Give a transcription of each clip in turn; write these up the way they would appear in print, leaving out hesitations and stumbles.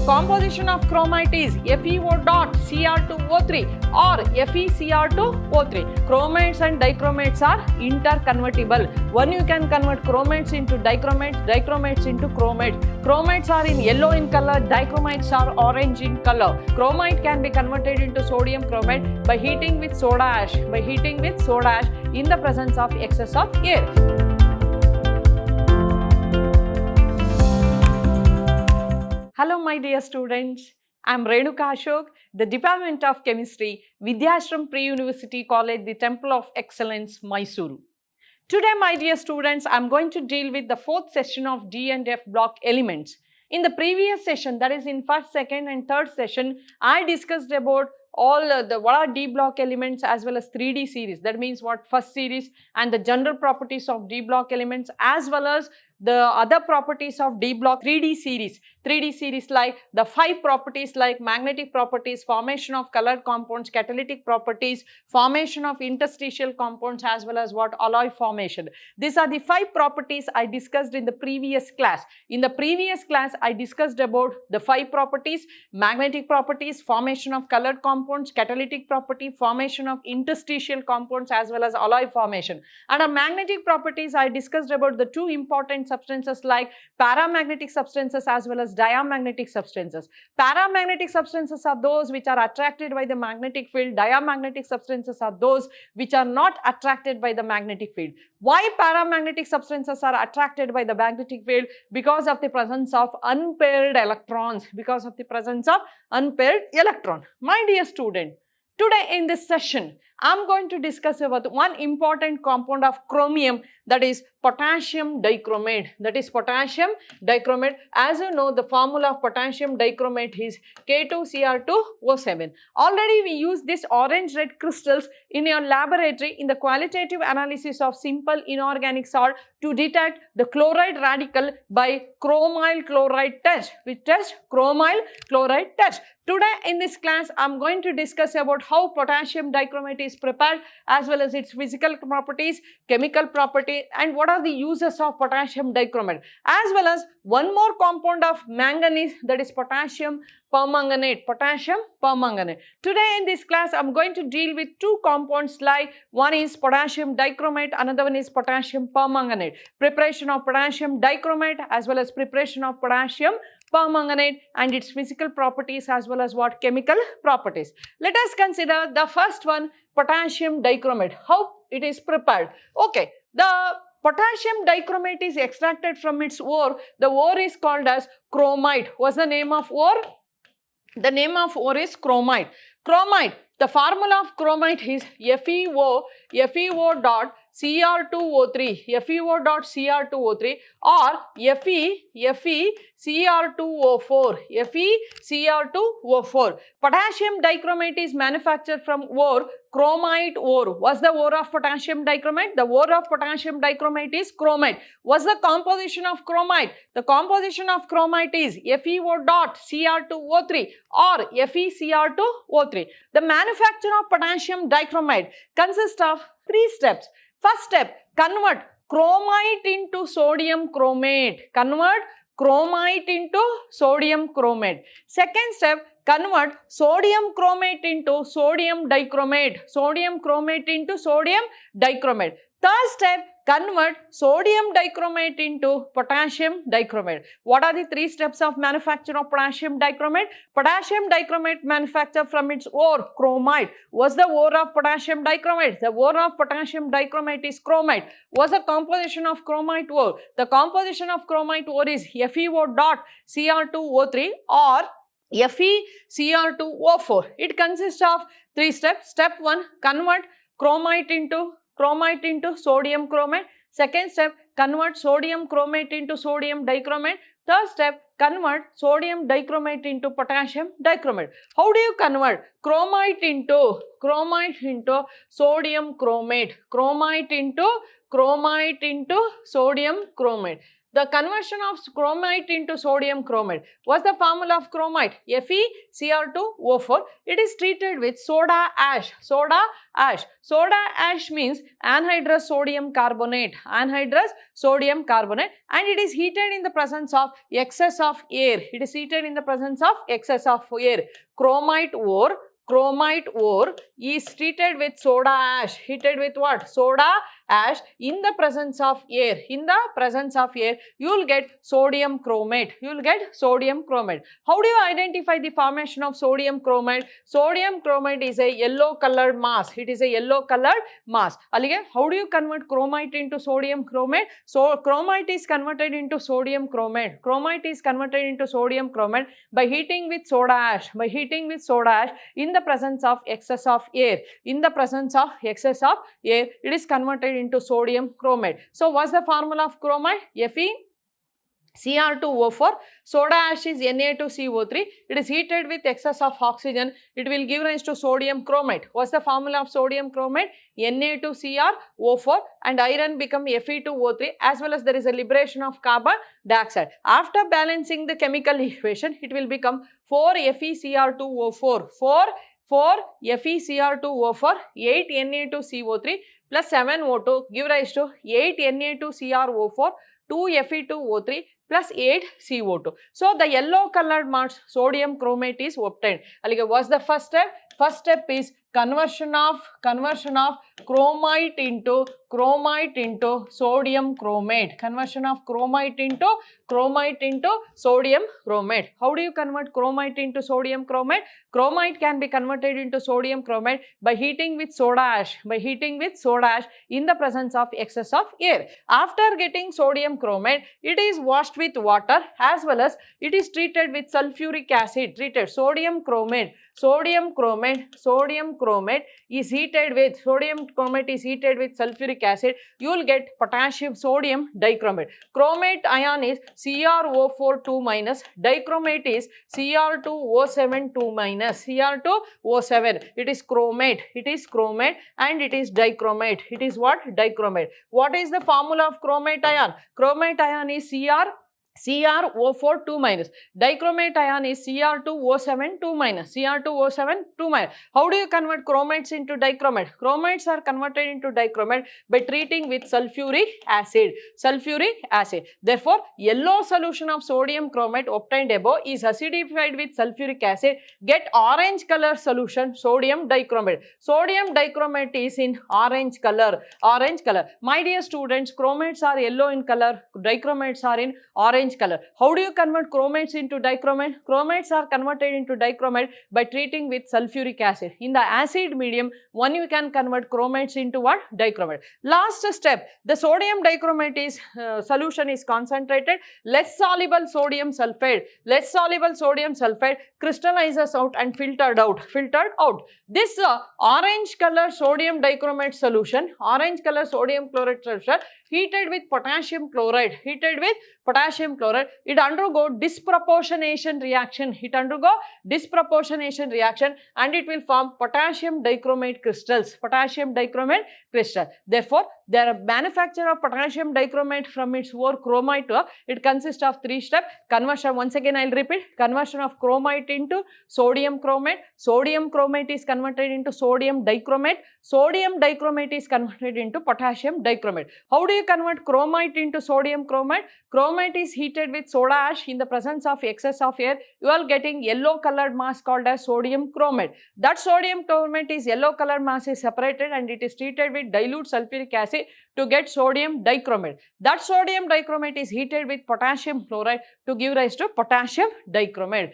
composition of chromite is FeO.Cr2O3 or FeCr2O3. Chromates and dichromates are interconvertible. One you can convert chromates into dichromates, dichromates into chromates. Chromates are in yellow in color, dichromates are orange in color. Chromite can be converted into sodium chromate by heating with soda ash, in the presence of excess of air. Hello my dear students, I am Renuka Ashok, the Department of Chemistry, Vidhyaashram Pre-University College, the Temple of Excellence, Mysuru. Today my dear students, I am going to deal with the fourth session of D and F block elements. In the previous session, that is in first, second and third session, I discussed about all what are D block elements as well as 3D series. That means what first series and the general properties of D block elements as well as the other properties of D block 3D series. 3D series like the 5 properties like magnetic properties, formation of colored compounds, catalytic properties, formation of interstitial compounds as well as what alloy formation. These are the 5 properties I discussed in the previous class. In the previous class, I discussed about the 5 properties, magnetic properties, formation of colored compounds, catalytic property, formation of interstitial compounds as well as alloy formation. Under magnetic properties, I discussed about the 2 important substances like paramagnetic substances as well as diamagnetic substances. Paramagnetic substances are those which are attracted by the magnetic field. Diamagnetic substances are those which are not attracted by the magnetic field. Why paramagnetic substances are attracted by the magnetic field? Because of the presence of unpaired electrons. My dear student, today in this session, I am going to discuss about one important compound of chromium, that is potassium dichromate. As you know, the formula of potassium dichromate is K2Cr2O7. Already we use this orange-red crystals in your laboratory in the qualitative analysis of simple inorganic salt to detect the chloride radical by chromyl chloride test. Which test? Chromyl chloride test. Today in this class, I am going to discuss about how potassium dichromate is prepared as well as its physical properties, chemical properties, and what are the uses of potassium dichromate, as well as one more compound of manganese, that is potassium permanganate. Today in this class, I am going to deal with 2 compounds like one is potassium dichromate, another one is potassium permanganate. Preparation of potassium dichromate as well as preparation of potassium permanganate and its physical properties as well as what chemical properties. Let us consider the first one, potassium dichromate, how it is prepared. Okay, the potassium dichromate is extracted from its ore. The ore is called as chromite. What's the name of ore? The name of ore is chromite. The formula of chromite is FeCr2O3 or FeCr2O4. Potassium dichromate is manufactured from ore, chromite ore. What's the ore of potassium dichromate? The ore of potassium dichromate is chromite. What's the composition of chromite? The composition of chromite is FeO.Cr2O3 or FeCr2O3. The manufacture of potassium dichromate consists of 3 steps. First step, convert chromite into sodium chromate. Second step, convert sodium chromate into sodium dichromate. Third step, convert sodium dichromate into potassium dichromate. What are the 3 steps of manufacture of potassium dichromate? Potassium dichromate manufactured from its ore, chromite. What's the ore of potassium dichromate? The ore of potassium dichromate is chromite. What's the composition of chromite ore? The composition of chromite ore is FeO.Cr2O3 or FeCr2O4. It consists of 3 steps. Step 1, convert chromite into sodium chromate. Second step, convert sodium chromate into sodium dichromate. Third step, convert sodium dichromate into potassium dichromate. How do you convert chromite into sodium chromate? Chromite into sodium chromate. The conversion of chromite into sodium chromate. What's the formula of chromite? FeCr2O4. It is treated with soda ash. Soda ash. Soda ash means anhydrous sodium carbonate. Anhydrous sodium carbonate, and it is heated in the presence of excess of air. It is heated in the presence of excess of air. Chromite ore is treated with soda ash. Heated with what? Soda ash in the presence of air. In the presence of air, you will get sodium chromate. You will get sodium chromate. How do you identify the formation of sodium chromate? Sodium chromate is a yellow colored mass. It is a yellow colored mass. Again, how do you convert chromite into sodium chromate? So chromite is converted into sodium chromate. Chromite is converted into sodium chromate by heating with soda ash. By heating with soda ash in the presence of excess of air. In the presence of excess of air, it is converted into sodium chromate. So what's the formula of chromite? FeCr2O4. Soda ash is Na2CO3. It is heated with excess of oxygen. It will give rise to sodium chromate. What's the formula of sodium chromate? Na2Cr O4, and iron become Fe2O3, as well as there is a liberation of carbon dioxide. After balancing the chemical equation, it will become 4FeCr2O4. 4 FeCr2O4, 8 Na2CO3 plus 7 O2 give rise to 8 Na2CrO4, 2 Fe2O3 plus 8 CO2. So the yellow colored mass sodium chromate is obtained. What's the first step? First step is conversion of chromite into sodium chromate. Conversion of chromite into sodium chromate. How do you convert chromite into sodium chromate? Chromite can be converted into sodium chromate by heating with soda ash. By heating with soda ash in the presence of excess of air. After getting sodium chromate, it is washed with water, as well as it is treated with sulfuric acid. Treated sodium chromate is heated with sulfuric acid. You will get potassium sodium dichromate. Chromate ion is CrO4 2 minus. Dichromate is Cr2O7 2 minus. Cr2O7. It is chromate and it is dichromate. It is what? Dichromate. What is the formula of chromate ion? Chromate ion is CrO4 2 minus. Dichromate ion is Cr2O7 2 minus. Cr2O7 2 minus. How do you convert chromates into dichromate? Chromates are converted into dichromate by treating with sulfuric acid. Therefore, yellow solution of sodium chromate obtained above is acidified with sulfuric acid. Get orange color solution, sodium dichromate. Sodium dichromate is in orange color. My dear students, chromates are yellow in color, dichromates are in orange color. How do you convert chromates into dichromate? Chromates are converted into dichromate by treating with sulfuric acid. In the acid medium, you can convert chromates into what? Dichromate. Last step, the sodium dichromate is solution is concentrated. Less soluble sodium sulfate crystallizes out and filtered out. This orange color sodium dichromate solution, heated with potassium chloride, it undergo disproportionation reaction. And it will form potassium dichromate crystals. Therefore, there are manufacture of potassium dichromate from its ore chromite. It consists of 3 steps. Conversion, once again I will repeat, conversion of chromite into sodium chromate. Sodium chromate is converted into sodium dichromate. Sodium dichromate is converted into potassium dichromate. How do you convert chromite into sodium chromate? Chromite is heated with soda ash in the presence of excess of air. You are getting yellow colored mass called as sodium chromate. That sodium chromate is yellow colored mass is separated and it is treated with dilute sulfuric acid to get sodium dichromate. That sodium dichromate is heated with potassium chloride to give rise to potassium dichromate.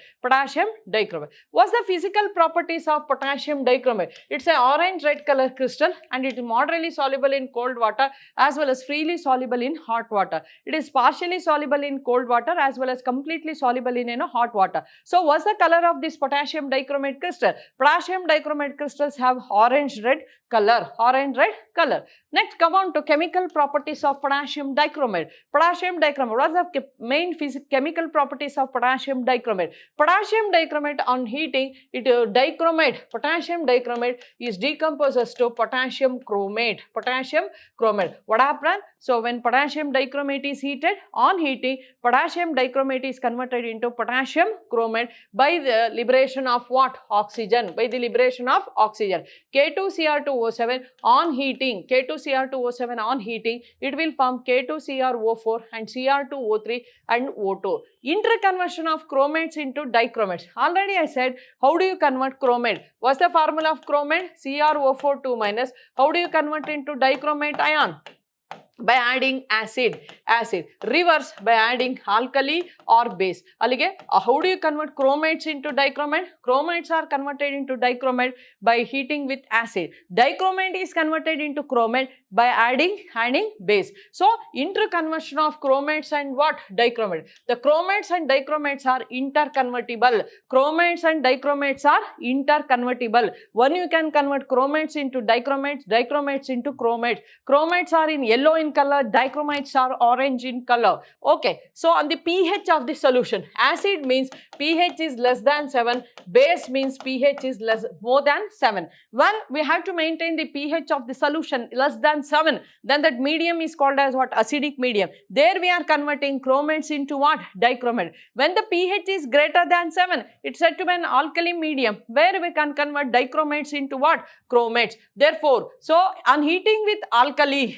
What's the physical properties of potassium dichromate? It's an orange red color crystal and it is moderately soluble in cold water as well as freely soluble in hot water. It is partially soluble in cold water as well as completely soluble in hot water. So what's the color of this potassium dichromate crystal? Potassium dichromate crystals have orange red color. Next, come on to chemical properties of potassium dichromate. What are the main chemical properties of potassium dichromate? Potassium dichromate on heating, potassium dichromate is decomposes to potassium chromate. What happens? So when potassium dichromate is heated, on heating, potassium dichromate is converted into potassium chromate by the liberation of what? Oxygen, by the liberation of oxygen. K2Cr2O7 on heating, K2Cr2O7 on heating, it will form K2CrO4 and Cr2O3 and O2. Interconversion of chromates into dichromates. Already I said, how do you convert chromate? What's the formula of chromate? CrO4 2 minus. How do you convert into dichromate ion? By adding acid. Reverse by adding alkali or base. Alige, how do you convert chromates into dichromate? Chromates are converted into dichromate by heating with acid. Dichromate is converted into chromate by adding base. So interconversion of chromates and what? Dichromate. The chromates and dichromates are interconvertible. Chromates and dichromates are interconvertible. One you can convert chromates into dichromates, dichromates into chromates. Chromates are in yellow in color, dichromates are orange in color. Okay, so on the pH of the solution, acid means pH is less than 7, base means pH is more than 7. When we have to maintain the pH of the solution less than 7, then that medium is called as what? Acidic medium. There we are converting chromates into what? Dichromate. When the pH is greater than 7, it's said to be an alkali medium, where we can convert dichromates into what? Chromates. Therefore, so on heating with alkali,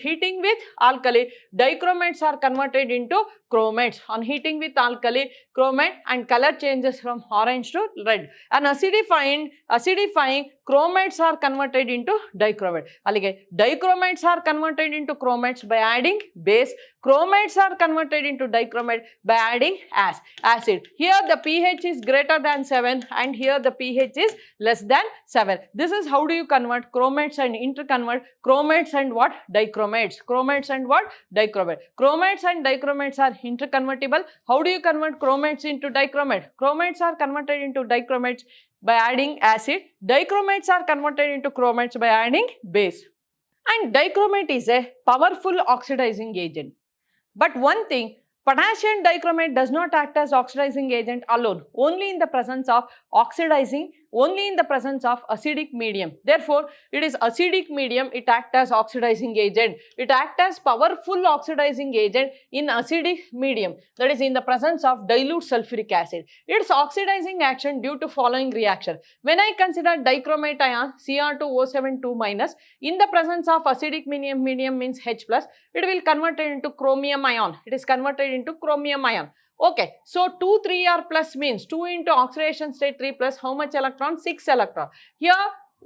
dichromates are converted into chromates. On heating with alkali, chromate, and color changes from orange to red. And acidifying chromates are converted into dichromate. Alige, dichromates are converted into chromates by adding base. Chromates are converted into dichromate by adding acid. Here the pH is greater than 7 and here the pH is less than 7. This is how do you convert chromates and interconvert chromates and what? Dichromates. Chromates and what? Dichromate. Chromates and dichromates are interconvertible. How do you convert chromates into dichromate? Chromates are converted into dichromates by adding acid. Dichromates are converted into chromates by adding base. And dichromate is a powerful oxidizing agent. But one thing, potassium dichromate does not act as oxidizing agent alone, only in the presence of acidic medium. Therefore, it is acidic medium, it acts as oxidizing agent. It acts as powerful oxidizing agent in acidic medium, that is in the presence of dilute sulfuric acid. Its oxidizing action due to following reaction. When I consider dichromate ion Cr2O7 2 minus in the presence of acidic medium means H plus, it will convert it into chromium ion. It is converted into chromium ion. Okay, so 2 3R plus means 2 into oxidation state 3 plus how much electron? 6 electron. Here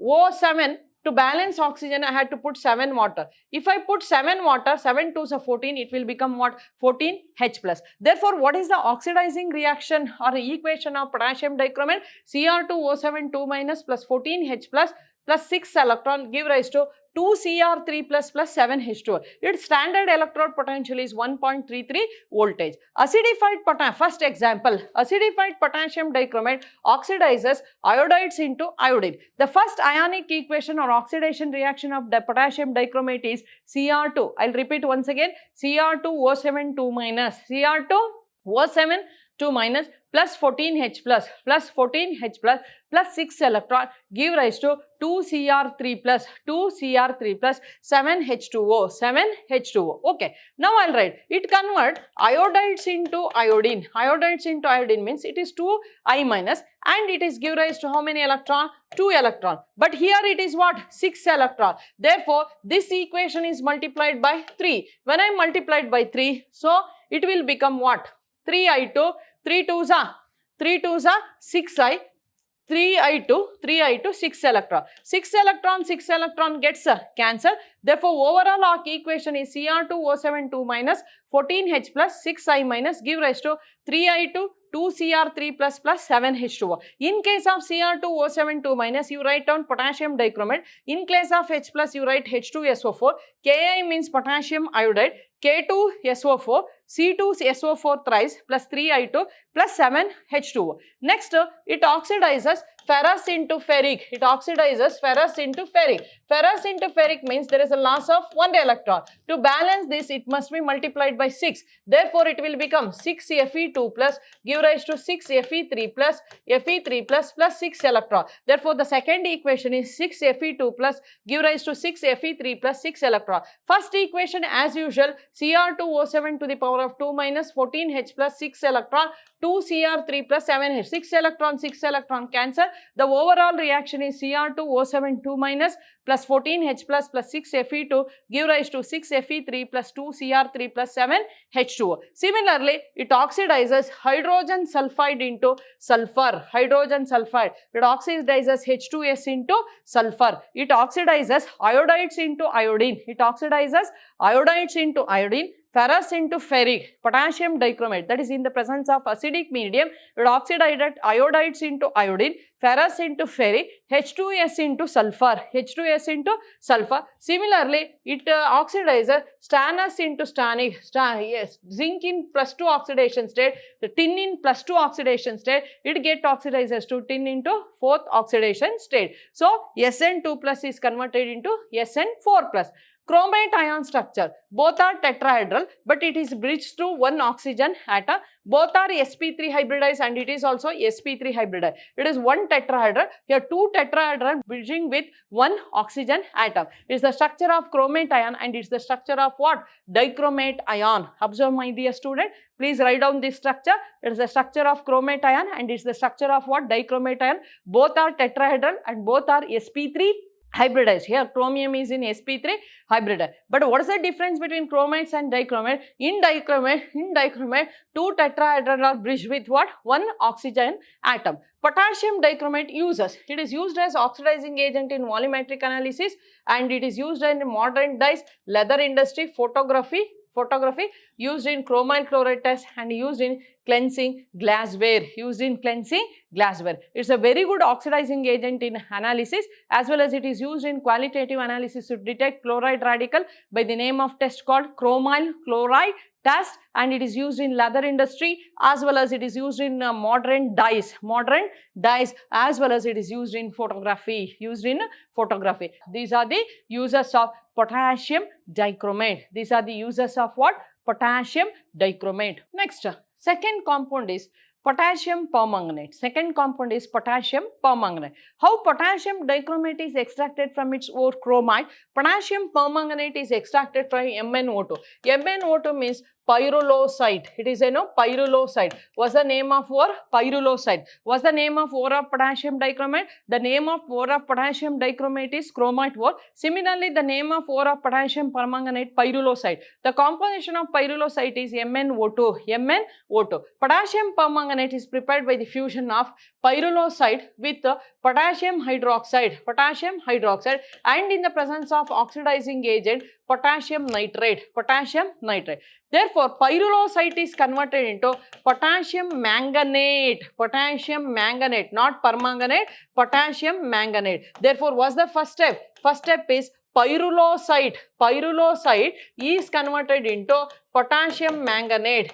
O7, to balance oxygen I had to put 7 water. If I put 7 water, 7 2s are 14, it will become what? 14 H plus. Therefore, what is the oxidizing reaction or equation of potassium dichromate? Cr2O7 2 minus plus 14 H plus 6 electron give rise to 2 Cr3 plus 7 H2O. Its standard electrode potential is 1.33 voltage. Acidified potassium, first example, acidified potassium dichromate oxidizes iodides into iodine. The first ionic equation or oxidation reaction of the potassium dichromate is Cr2. I'll repeat once again, Cr2O7 2 minus, Cr2O7 2 minus plus 14H plus 6 electron give rise to 2Cr3 plus 7H2O. Okay, now I'll write it convert iodides into iodine. Iodides into iodine means it is 2I minus and it is give rise to how many electron? 2 electron. But here it is what? 6 electron. Therefore, this equation is multiplied by 3. When I multiplied by 3, so it will become what? 3I2, 3 2s are 6I, 3I2, 6 electron. 6 electron gets cancel. Therefore, overall our equation is Cr2O7 2 minus 14H plus 6I minus give rise to 3I2, 2Cr3 plus 7H2O. In case of Cr2O7 2 minus, you write down potassium dichromate. In case of H plus, you write H2SO4. Ki means potassium iodide. K2SO4, C2SO4 thrice plus 3I2 plus 7H2O. Next, it oxidizes ferrous into ferric. It oxidizes ferrous into ferric. Ferrous into ferric means there is a loss of 1 electron. To balance this, it must be multiplied by 6. Therefore, it will become 6 Fe2 plus give rise to 6 Fe3 plus 6 electron. Therefore, the second equation is 6 Fe2 plus give rise to 6 Fe3 plus 6 electron. First equation as usual Cr2O7 to the power of 2 minus 14H plus 6 electron, 2Cr3 plus 7H, 6 electron cancel. The overall reaction is Cr2O7 2 minus plus 14H plus 6 Fe2 give rise to 6 Fe3 plus 2 Cr3 plus 7 H2O. Similarly, it oxidizes hydrogen sulfide into sulfur. Hydrogen sulfide. It oxidizes H2S into sulfur. It oxidizes iodides into iodine. It oxidizes iodides into iodine. Ferrous into ferric, potassium dichromate, that is in the presence of acidic medium, it oxidizes iodides into iodine, ferrous into ferric, H2S into sulfur, H2S into sulfur. Similarly, it oxidizes stannous into stannic, zinc in plus 2 oxidation state, the tin in plus 2 oxidation state, it get oxidizes to tin into 4th oxidation state. So, Sn2 plus is converted into Sn4 plus. Chromate ion structure, both are tetrahedral, but it is bridged through one oxygen atom. Both are sp3 hybridized and it is also sp3 hybridized. It is one tetrahedral. Here two tetrahedral bridging with one oxygen atom. It is the structure of chromate ion and it is the structure of what? Dichromate ion. Observe, my dear student. Please write down this structure. It is the structure of chromate ion and it is the structure of what? Dichromate ion. Both are tetrahedral and both are sp3 hybridized. Here chromium is in sp3 hybridized. But what is the difference between chromates and dichromate? In dichromate, two tetrahedral are bridged with what? One oxygen atom. Potassium dichromate uses. It is used as oxidizing agent in volumetric analysis and it is used in modern dyes, leather industry, photography, used in chromyl chloride test and used in cleansing glassware, It's a very good oxidizing agent in analysis as well as it is used in qualitative analysis to detect chloride radical by the name of test called chromyl chloride test, and it is used in leather industry as well as it is used in modern dyes as well as it is used in photography, These are the uses of potassium dichromate. These are the uses of what? Potassium dichromate. Next, second compound is potassium permanganate. How potassium dichromate is extracted from its ore chromite? Potassium permanganate is extracted from MnO2. MnO2 means pyrolusite. It is pyrolusite. What's the name of ore? Pyrolusite. What's the name of ore of potassium dichromate? The name of ore of potassium dichromate is chromite ore. Similarly, the name of ore of potassium permanganate, pyrolusite. The composition of pyrolusite is MnO2. Potassium permanganate is prepared by the fusion of pyrolusite with potassium hydroxide and in the presence of oxidizing agent potassium nitrate. Therefore, pyrolusite is converted into potassium manganate, not permanganate, potassium manganate. Therefore, what's the first step? First step is pyrolusite is converted into potassium manganate.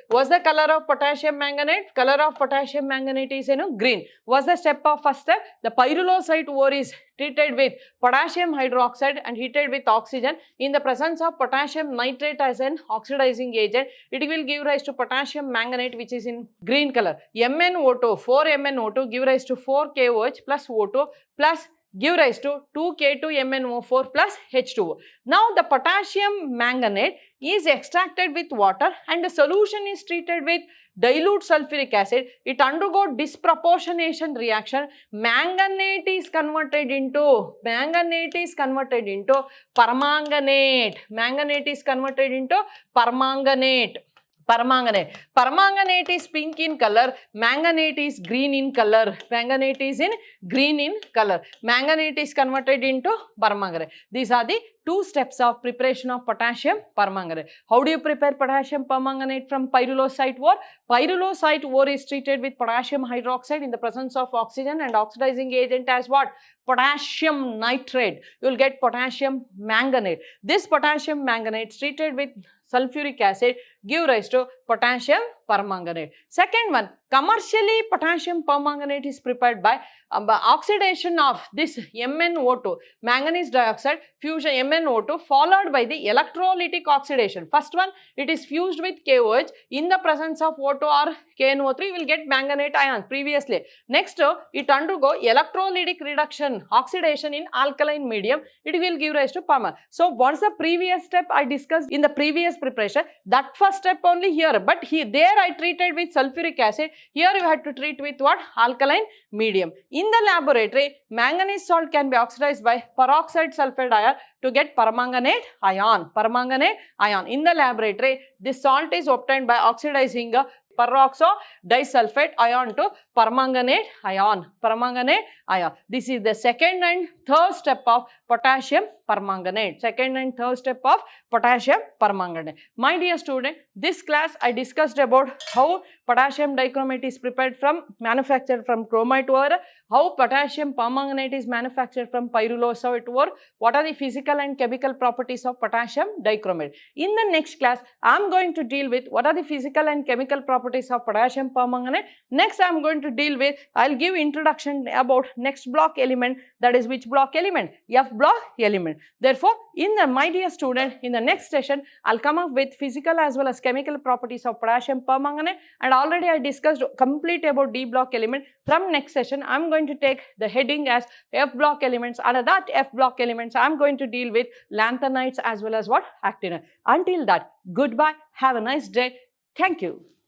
What's the color of potassium manganate? Color of potassium manganate is green. What's the step of first step? The pyrolusite ore is treated with potassium hydroxide and heated with oxygen. In the presence of potassium nitrate as an oxidizing agent, it will give rise to potassium manganate, which is in green color. MnO2, 4MnO2 give rise to 4KOH plus O2 plus give rise to 2K2MnO4 plus H2O. Now, the potassium manganate is extracted with water and the solution is treated with dilute sulfuric acid. It undergo disproportionation reaction. Manganate is converted into permanganate. Permanganate is pink in color, manganate is green in color. Manganate is converted into permanganate. These are the two steps of preparation of potassium permanganate. How do you prepare potassium permanganate from pyrolusite ore? Pyrolusite ore is treated with potassium hydroxide in the presence of oxygen and oxidizing agent as what? Potassium nitrate. You will get potassium manganate. This potassium manganate is treated with sulfuric acid give rise to potassium permanganate. Second one, commercially potassium permanganate is prepared by oxidation of this MnO2, manganese dioxide, fusion MnO2 followed by the electrolytic oxidation. First one, it is fused with KOH. In the presence of O2 or KNO3, we will get manganate ions previously. Next, it undergo electrolytic reduction, oxidation in alkaline medium. It will give rise to permanganate. So, what's the previous step I discussed in the previous preparation? That first step only here, but there I treated with sulfuric acid. Here you had to treat with what? Alkaline medium. In the laboratory, manganese salt can be oxidized by peroxide sulfide ion to get permanganate ion. Permanganate ion. In the laboratory, this salt is obtained by oxidizing peroxodisulfate ion to permanganate ion. Permanganate ion. This is the second and third step of potassium permanganate. Second and third step of potassium permanganate. My dear student, this class I discussed about how potassium dichromate is prepared from, manufactured from chromite ore, how potassium permanganate is manufactured from pyrolusite ore, what are the physical and chemical properties of potassium dichromate. In the next class, I am going to deal with what are the physical and chemical properties of potassium permanganate. Next, I am going to deal with, I will give introduction about next block element, that is which block element? F block element. Therefore, my dear student, in the next session, I will come up with physical as well as chemical properties of potassium permanganate, and already I discussed complete about D block element. From next session, I am going to take the heading as F block elements. Under that F block elements, I am going to deal with lanthanides as well as what? Actinides. Until that, goodbye. Have a nice day. Thank you.